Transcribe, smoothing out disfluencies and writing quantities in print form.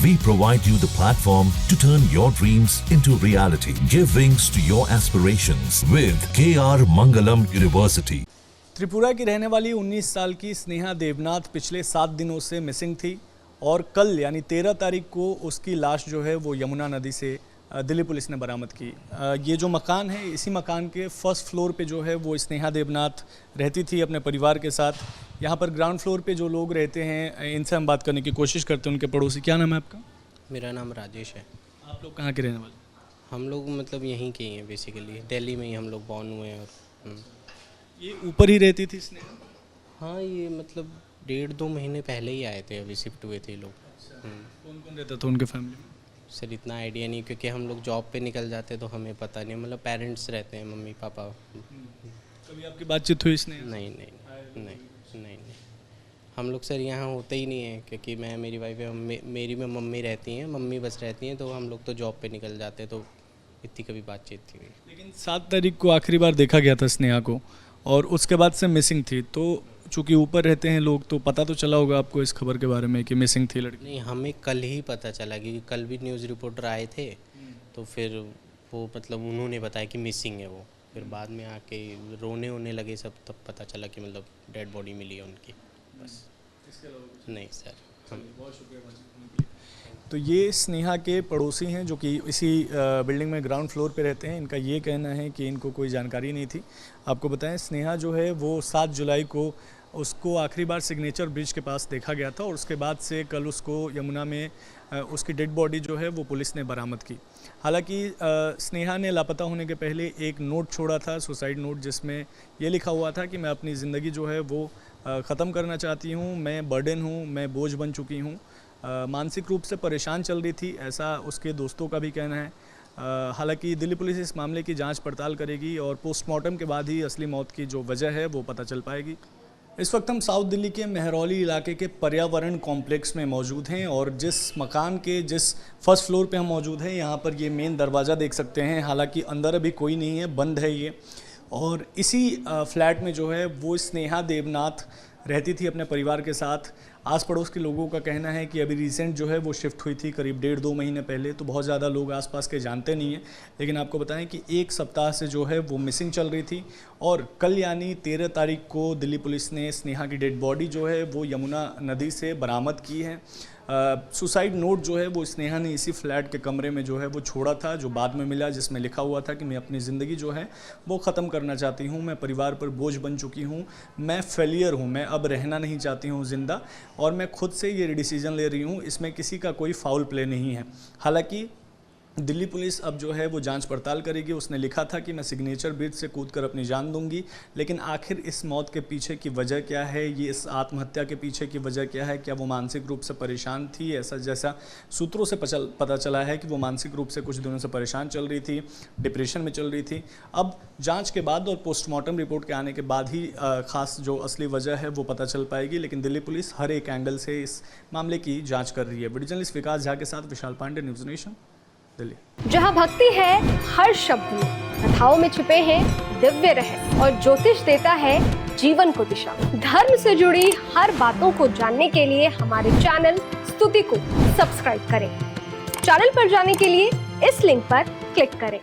We provide you the platform to turn your dreams into reality. Give wings to your aspirations with KR Mangalam University. Tripura की रहने वाली 19 साल की स्नेहा देवनाथ पिछले 7 दिनों से मिसिंग थी और कल यानी 13 तारीख को उसकी लाश जो है वो यमुना नदी से दिल्ली पुलिस ने बरामद की। ये जो मकान है, इसी मकान के फर्स्ट फ्लोर पे जो है वो स्नेहा देवनाथ रहती थी अपने परिवार के साथ। यहाँ पर ग्राउंड फ्लोर पे जो लोग रहते हैं, इनसे हम बात करने की कोशिश करते हैं, उनके पड़ोसी। क्या नाम है आपका? मेरा नाम राजेश है। आप लोग कहाँ के रहने वाले? हम लोग मतलब यहीं के ही हैं, बेसिकली दिल्ली में ही हम लोग बॉर्न हुए हैं। और ये ऊपर ही रहती थी स्नेहा? हाँ, ये मतलब 1.5-2 महीने पहले ही आए थे, अभी शिफ्ट हुए थे लोग। कौन कौन रहता था उनके फैमिली में? सर इतना आइडिया नहीं, क्योंकि हम लोग जॉब पे निकल जाते तो हमें पता नहीं। मतलब पेरेंट्स रहते हैं, मम्मी पापा। कभी आपकी बातचीत हुई स्नेहा? नहीं नहीं नहीं नहीं नहीं हम लोग सर यहाँ होते ही नहीं है, क्योंकि मैं, मेरी वाइफ है, मेरी में मम्मी रहती हैं, मम्मी बस रहती हैं, तो हम लोग तो जॉब पे निकल जाते, तो इतनी कभी बातचीत थी। लेकिन 7 तारीख को आखिरी बार देखा गया था स्नेहा को और उसके बाद से मिसिंग थी। तो चूँकि ऊपर रहते हैं लोग, तो पता तो चला होगा आपको इस खबर के बारे में कि मिसिंग थी लड़की? नहीं, हमें कल ही पता चला, क्योंकि कल भी न्यूज़ रिपोर्टर आए थे, तो फिर वो मतलब उन्होंने बताया कि मिसिंग है वो। फिर बाद में आके रोने होने लगे सब, तब पता चला कि मतलब डेड बॉडी मिली है उनकी। बस नहीं सर, हम बहुत शुक्रिया। तो ये स्नेहा के पड़ोसी हैं जो कि इसी बिल्डिंग में ग्राउंड फ्लोर पे रहते हैं। इनका ये कहना है कि इनको कोई जानकारी नहीं थी। आपको बताएं, स्नेहा जो है वो 7 जुलाई को उसको आखिरी बार सिग्नेचर ब्रिज के पास देखा गया था और उसके बाद से कल उसको यमुना में उसकी डेड बॉडी जो है वो पुलिस ने बरामद की। हालांकि स्नेहा ने लापता होने के पहले एक नोट छोड़ा था, सुसाइड नोट, जिसमें ये लिखा हुआ था कि मैं अपनी ज़िंदगी जो है वो ख़त्म करना चाहती हूँ, मैं बर्डन हूँ, मैं बोझ बन चुकी हूँ, मानसिक रूप से परेशान चल रही थी, ऐसा उसके दोस्तों का भी कहना है। हालांकि दिल्ली पुलिस इस मामले की जांच पड़ताल करेगी और पोस्टमार्टम के बाद ही असली मौत की जो वजह है वो पता चल पाएगी। इस वक्त हम साउथ दिल्ली के मेहरौली इलाके के पर्यावरण कॉम्प्लेक्स में मौजूद हैं और जिस मकान के जिस फर्स्ट फ्लोर पे हम मौजूद हैं, यहाँ पर ये मेन दरवाज़ा देख सकते हैं। हालांकि अंदर अभी कोई नहीं है, बंद है ये। और इसी फ्लैट में जो है वो स्नेहा देवनाथ रहती थी अपने परिवार के साथ। आस पड़ोस के लोगों का कहना है कि अभी रिसेंट जो है वो शिफ्ट हुई थी करीब 1.5-2 महीने पहले, तो बहुत ज़्यादा लोग आसपास के जानते नहीं हैं। लेकिन आपको बताएं कि 1 सप्ताह से जो है वो मिसिंग चल रही थी और कल यानी 13 तारीख को दिल्ली पुलिस ने स्नेहा की डेड बॉडी जो है वो यमुना नदी से बरामद की है। सुसाइड नोट जो है वो स्नेहा ने इसी फ्लैट के कमरे में जो है वो छोड़ा था, जो बाद में मिला, जिसमें लिखा हुआ था कि मैं अपनी ज़िंदगी जो है वो ख़त्म करना चाहती हूँ, मैं परिवार पर बोझ बन चुकी हूँ, मैं फेलियर हूँ, मैं अब रहना नहीं चाहती हूँ ज़िंदा और मैं खुद से ये डिसीज़न ले रही हूँ, इसमें किसी का कोई फाउल प्ले नहीं है। हालांकि दिल्ली पुलिस अब जो है वो जांच पड़ताल करेगी। उसने लिखा था कि मैं सिग्नेचर ब्रिज से कूदकर अपनी जान दूंगी, लेकिन आखिर इस मौत के पीछे की वजह क्या है, ये इस आत्महत्या के पीछे की वजह क्या है? क्या वो मानसिक रूप से परेशान थी? ऐसा जैसा सूत्रों से पता चला है कि वो मानसिक रूप से कुछ दिनों से परेशान चल रही थी, डिप्रेशन में चल रही थी। अब जाँच के बाद और पोस्टमार्टम रिपोर्ट के आने के बाद ही खास जो असली वजह है वो पता चल पाएगी। लेकिन दिल्ली पुलिस हर एक एंगल से इस मामले की जाँच कर रही है। वीडियो जर्नलिस्ट विकास झा के साथ विशाल पांडे, न्यूज़ नेशन, दिल्ली। जहाँ भक्ति है हर शब्द में, कथाओं में छुपे हैं दिव्य रहस्य और ज्योतिष देता है जीवन को दिशा। धर्म से जुड़ी हर बातों को जानने के लिए हमारे चैनल स्तुति को सब्सक्राइब करें। चैनल पर जाने के लिए इस लिंक पर क्लिक करें।